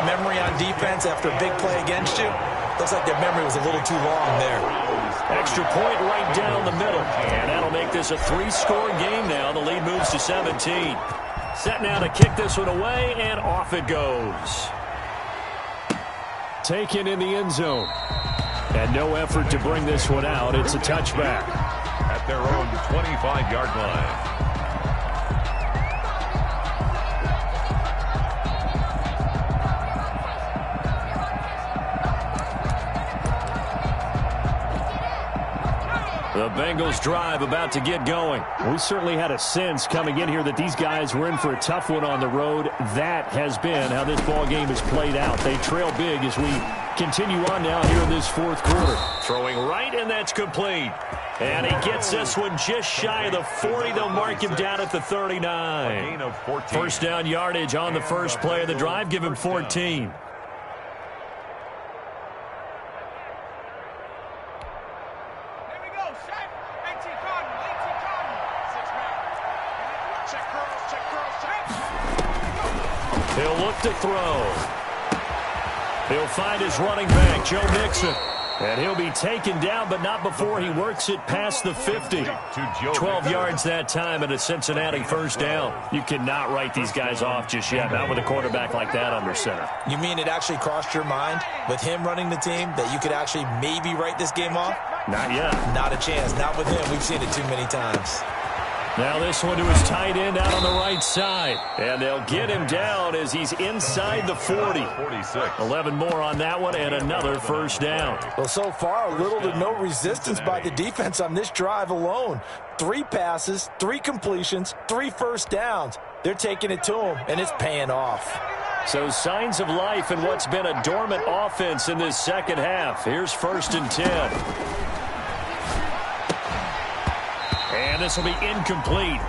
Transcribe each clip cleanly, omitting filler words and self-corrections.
memory on defense after a big play against you, looks like their memory was a little too long there. Extra point right down the middle. And that'll make this a 3-score game now. The lead moves to 17. Set now to kick this one away, and off it goes. Taken in the end zone. And no effort to bring this one out. It's a touchback. At their own 25-yard line. The Bengals drive about to get going. We certainly had a sense coming in here that these guys were in for a tough one on the road. That has been how this ball game has played out. They trail big as we continue on now here in this fourth quarter. Throwing right, and that's complete. And he gets this one just shy of the 40. They'll mark him down at the 39. First down yardage on the first play of the drive. Give him 14. He'll look to throw. He'll find his running back, Joe Mixon. And he'll be taken down, but not before he works it past the 50. 12 yards that time, and a Cincinnati first down. You cannot write these guys off just yet, not with a quarterback like that under center. You mean it actually crossed your mind with him running the team that you could actually maybe write this game off? Not yet. Not a chance. Not with him. We've seen it too many times. Now this one to his tight end out on the right side. And they'll get him down as he's inside the 40. 11 more on that one and another first down. Well, so far, little to no resistance by the defense on this drive alone. 3 passes, 3 completions, 3 first downs. They're taking it to him, and it's paying off. So signs of life in what's been a dormant offense in this second half. Here's 1st and 10. And this will be incomplete.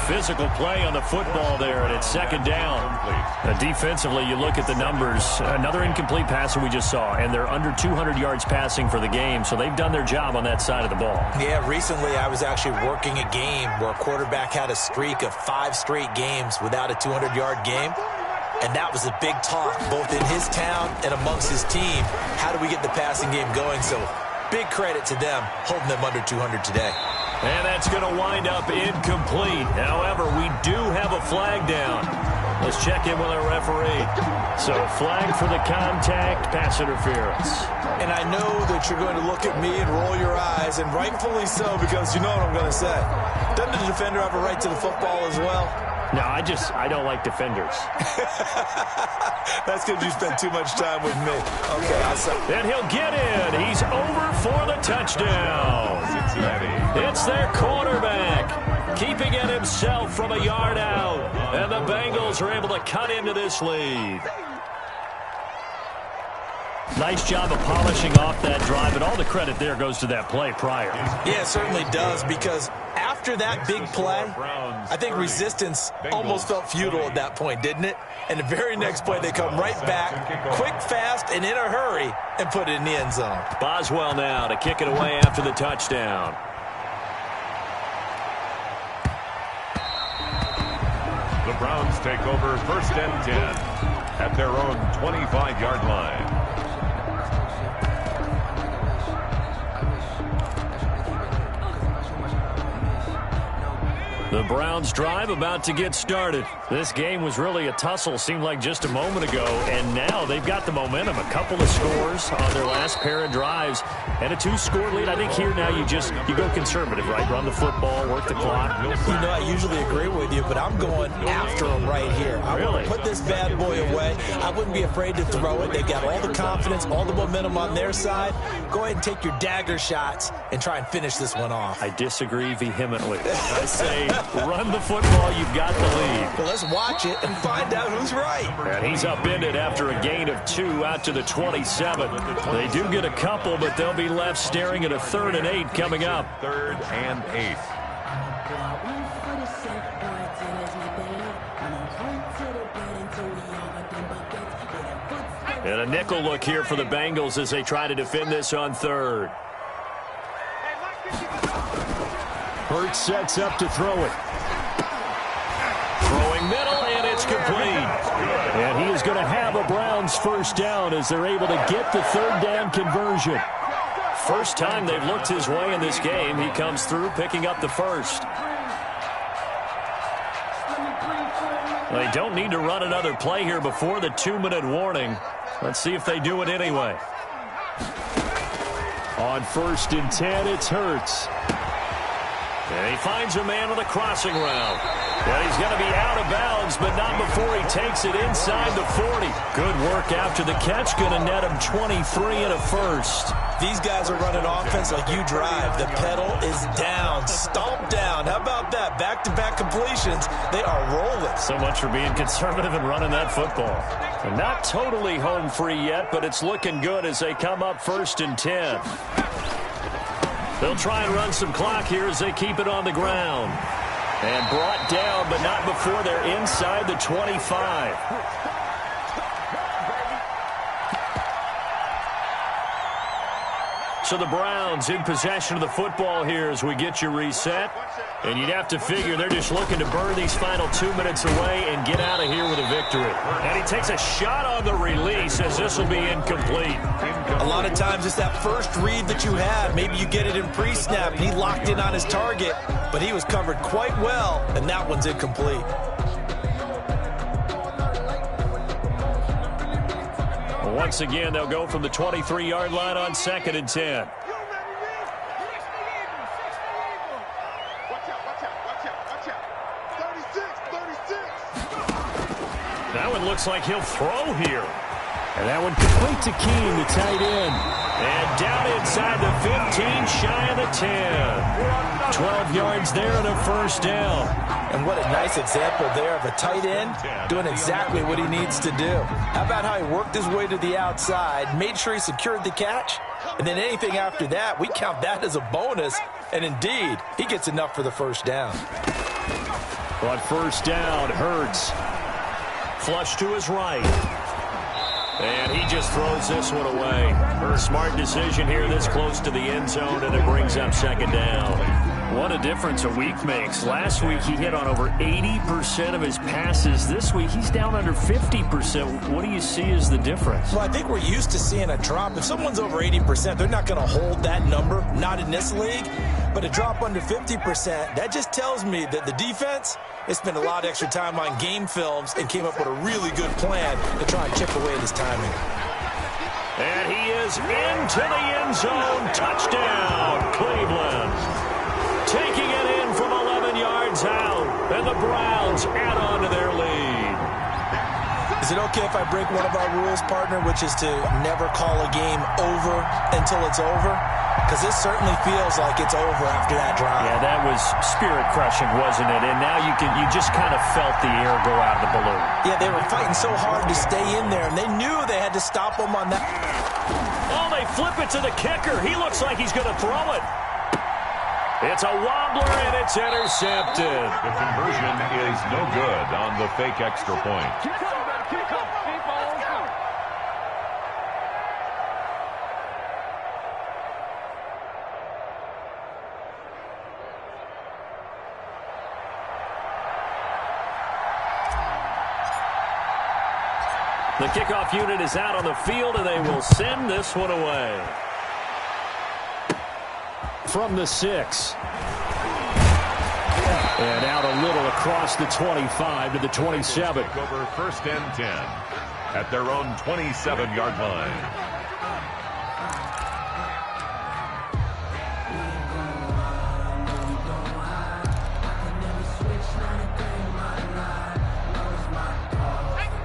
Physical play on the football there, and it's 2nd down. Defensively, you look at the numbers. Another incomplete passer we just saw, and they're under 200 yards passing for the game, so they've done their job on that side of the ball. Yeah, recently I was actually working a game where a quarterback had a streak of 5 straight games without a 200-yard game, and that was a big talk both in his town and amongst his team. How do we get the passing game going? So big credit to them holding them under 200 today. And that's going to wind up incomplete. However, we do have a flag down. Let's check in with our referee. So, flag for the contact, pass interference. And I know that you're going to look at me and roll your eyes, and rightfully so, because you know what I'm going to say. Doesn't the defender have a right to the football as well? No, I don't like defenders. That's because you spend too much time with me. Okay, I'll say. And he'll get in. He's over for the touchdown. It's their quarterback, keeping it himself from a yard out. And the Bengals are able to cut into this lead. Nice job of polishing off that drive, and all the credit there goes to that play prior. Yeah, it certainly does, because after that big play, I think resistance almost felt futile at that point, didn't it? And the very next play, they come right back, quick, fast, and in a hurry, and put it in the end zone. Boswell now to kick it away after the touchdown. The Browns take over 1st and 10 at their own 25-yard line. The Browns drive about to get started. This game was really a tussle, seemed like just a moment ago, and now they've got the momentum. A couple of scores on their last pair of drives, and a 2-score lead. I think here now you go conservative, right? Run the football, work the clock. You know, I usually agree with you, but I'm going after them right here. I want to put this bad boy away. I wouldn't be afraid to throw it. They've got all the confidence, all the momentum on their side. Go ahead and take your dagger shots and try and finish this one off. I disagree vehemently. I say run the football, you've got the lead. Well, let's watch it and find out who's right. And he's upended after a gain of 2 out to the 27. They do get a couple, but they'll be left staring at a 3rd and 8 coming up. 3rd and 8. And a nickel look here for the Bengals as they try to defend this on 3rd. Hurts sets up to throw it. Throwing middle, and it's complete. And he is going to have a Browns Browns first down as they're able to get the third down conversion. First time they've looked his way in this game. He comes through picking up the first. They don't need to run another play here before the 2-minute warning. Let's see if they do it anyway. On 1st and 10, it's Hurts. And he finds a man on the crossing route. And he's going to be out of bounds, but not before he takes it inside the 40. Good work after the catch. Going to net him 23 and a first. These guys are running offense like you drive. The pedal is down, stomp down. How about that? Back-to-back completions. They are rolling. So much for being conservative and running that football. And not totally home free yet, but it's looking good as they come up 1st and 10. They'll try and run some clock here as they keep it on the ground. And brought down, but not before they're inside the 25. So the Browns in possession of the football here as we get you reset. And you'd have to figure they're just looking to burn these final 2 minutes away and get out of here with a victory. And he takes a shot on the release as this will be incomplete. A lot of times it's that first read that you have. Maybe you get it in pre-snap and he locked in on his target, but he was covered quite well, and that one's incomplete. Once again, they'll go from the 23-yard line on 2nd and 10. That one looks like he'll throw here. And that one complete to Keene, the tight end. And down inside the 15, shy of the 10. 12 yards there and a first down. And what a nice example there of a tight end doing exactly what he needs to do. How about how he worked his way to the outside, made sure he secured the catch, and then anything after that, we count that as a bonus. And indeed, he gets enough for the first down. On 1st down, Hurts. Flush to his right. And he just throws this one away. A smart decision here this close to the end zone, and it brings up 2nd down. What a difference a week makes. Last week he hit on over 80% of his passes. This week he's down under 50%. What do you see as the difference? Well, I think we're used to seeing a drop. If someone's over 80%, they're not going to hold that number, not in this league. But a drop under 50%, that just tells me that the defense has spent a lot of extra time on game films and came up with a really good plan to try and chip away at his timing. And he is into the end zone. Touchdown, Cleveland. Taking it in from 11 yards out. And the Browns add on to their lead. Is it okay if I break one of our rules, partner, which is to never call a game over until it's over? Because this certainly feels like it's over after that drive. Yeah, that was spirit-crushing, wasn't it? And now you just kind of felt the air go out of the balloon. Yeah, they were fighting so hard to stay in there, and they knew they had to stop them on that. Oh, they flip it to the kicker. He looks like he's going to throw it. It's a wobbler, and it's intercepted. The conversion is no good on the fake extra point. The kickoff unit is out on the field, and they will send this one away. From the 6. And out a little across the 25 to the 27. Take over 1st and 10 at their own 27-yard line.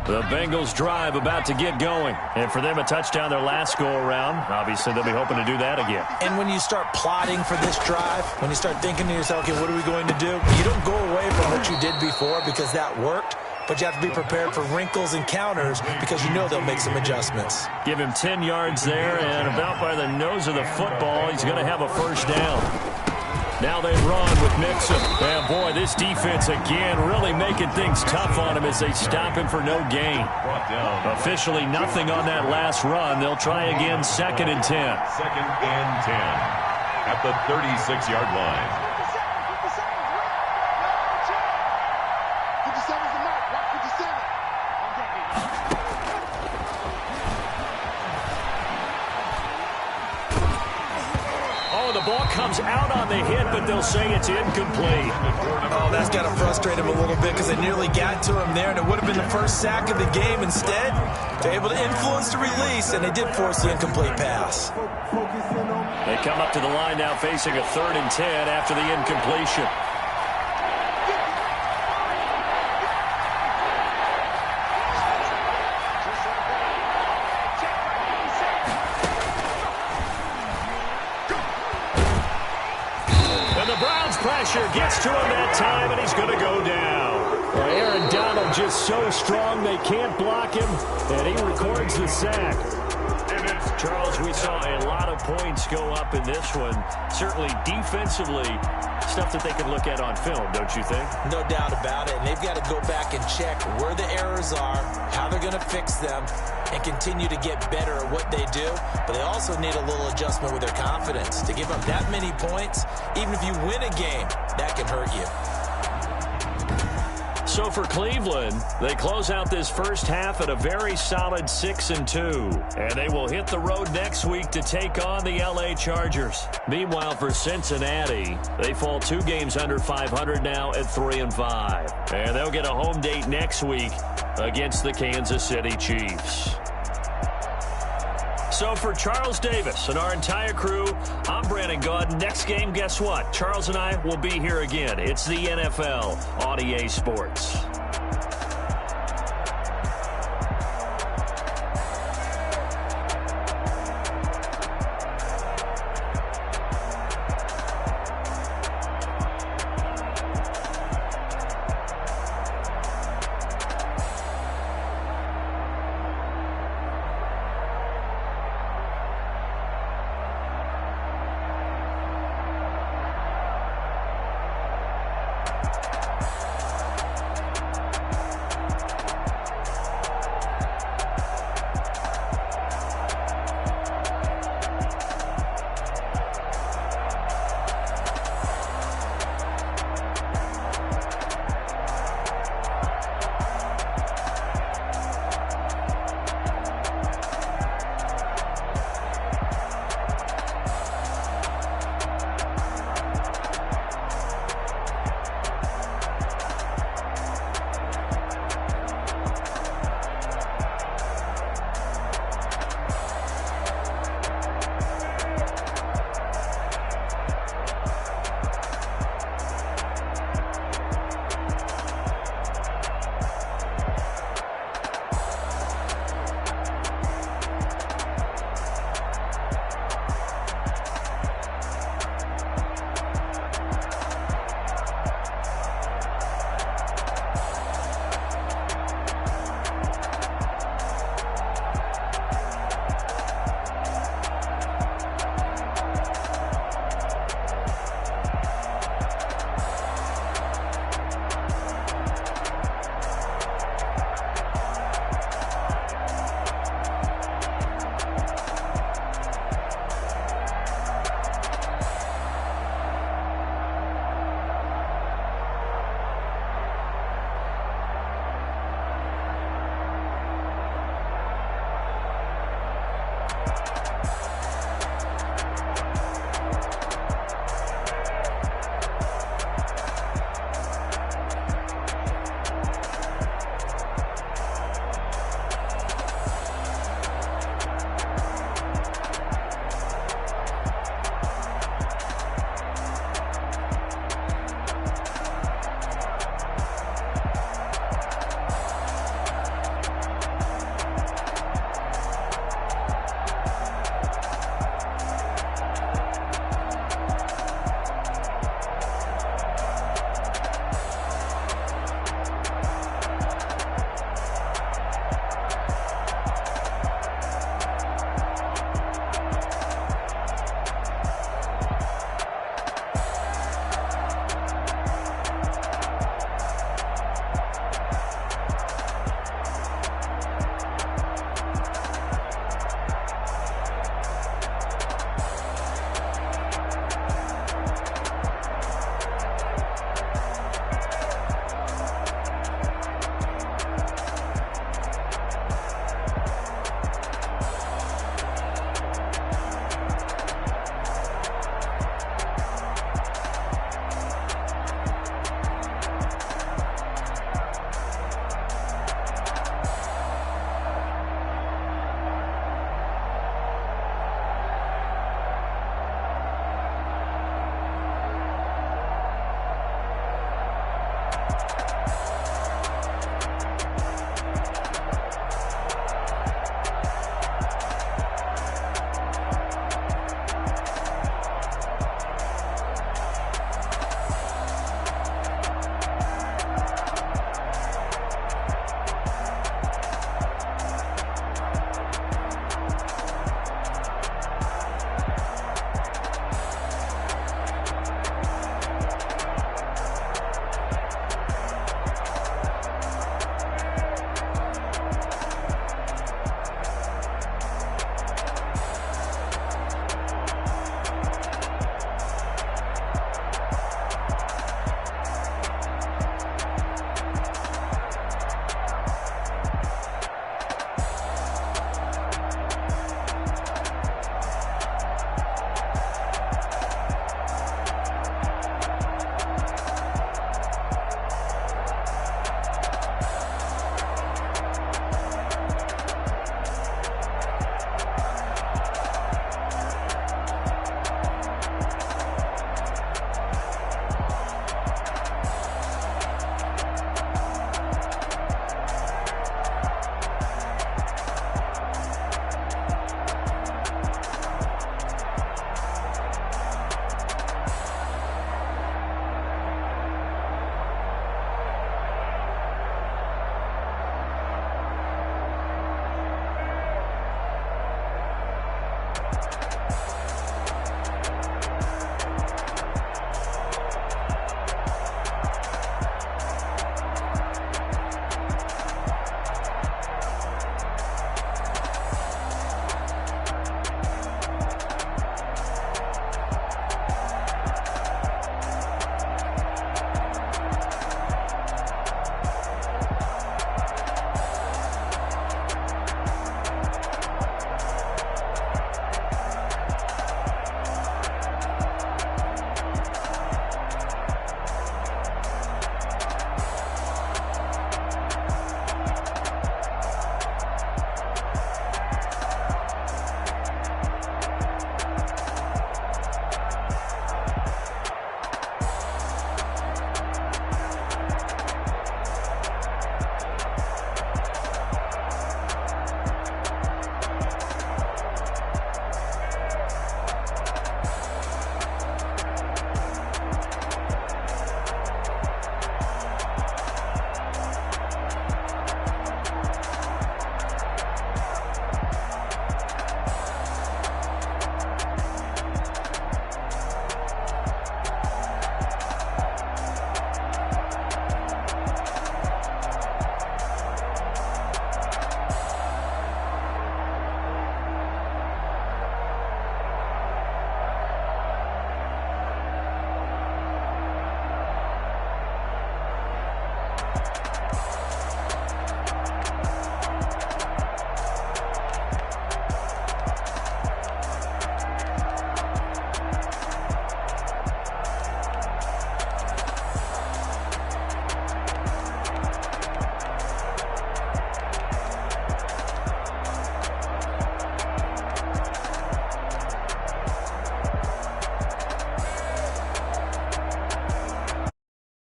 The Bengals drive about to get going. And for them, a touchdown their last go-around. Obviously, they'll be hoping to do that again. And when you start plotting for this drive, when you start thinking to yourself, okay, what are we going to do? You don't go away from what you did before because that worked, but you have to be prepared for wrinkles and counters because you know they'll make some adjustments. Give him 10 yards there, and about by the nose of the football, he's going to have a first down. Now they run with Mixon. And boy, this defense again really making things tough on him as they stop him for no gain. Officially nothing on that last run. They'll try again 2nd and 10. 2nd and 10 at the 36-yard line. the ball comes out on the hit, but they'll say it's incomplete. Oh, that's got to frustrate him a little bit because they nearly got to him there, and it would have been the first sack of the game. Instead, they're able to influence the release, and they did force the incomplete pass. They come up to the line now facing a 3rd and 10 after the incompletion. Pressure gets to him that time, and he's going to go down. Well, Aaron Donald just so strong they can't block him, and he records the sack. Charles, we saw a lot of points go up in this one. Certainly defensively, stuff that they can look at on film, don't you think? No doubt about it, and they've got to go back and check where the errors are, how they're going to fix them, and continue to get better at what they do. But they also need a little adjustment with their confidence. To give up that many points, even if you win a game, that can hurt you. So for Cleveland, they close out this first half at a very solid 6-2. And they will hit the road next week to take on the LA Chargers. Meanwhile, for Cincinnati, they fall 2 games under 500 now at 3-5. And they'll get a home date next week against the Kansas City Chiefs. So for Charles Davis and our entire crew, I'm Brandon Gaudin. Next game, guess what? Charles and I will be here again. It's the NFL on EA Sports.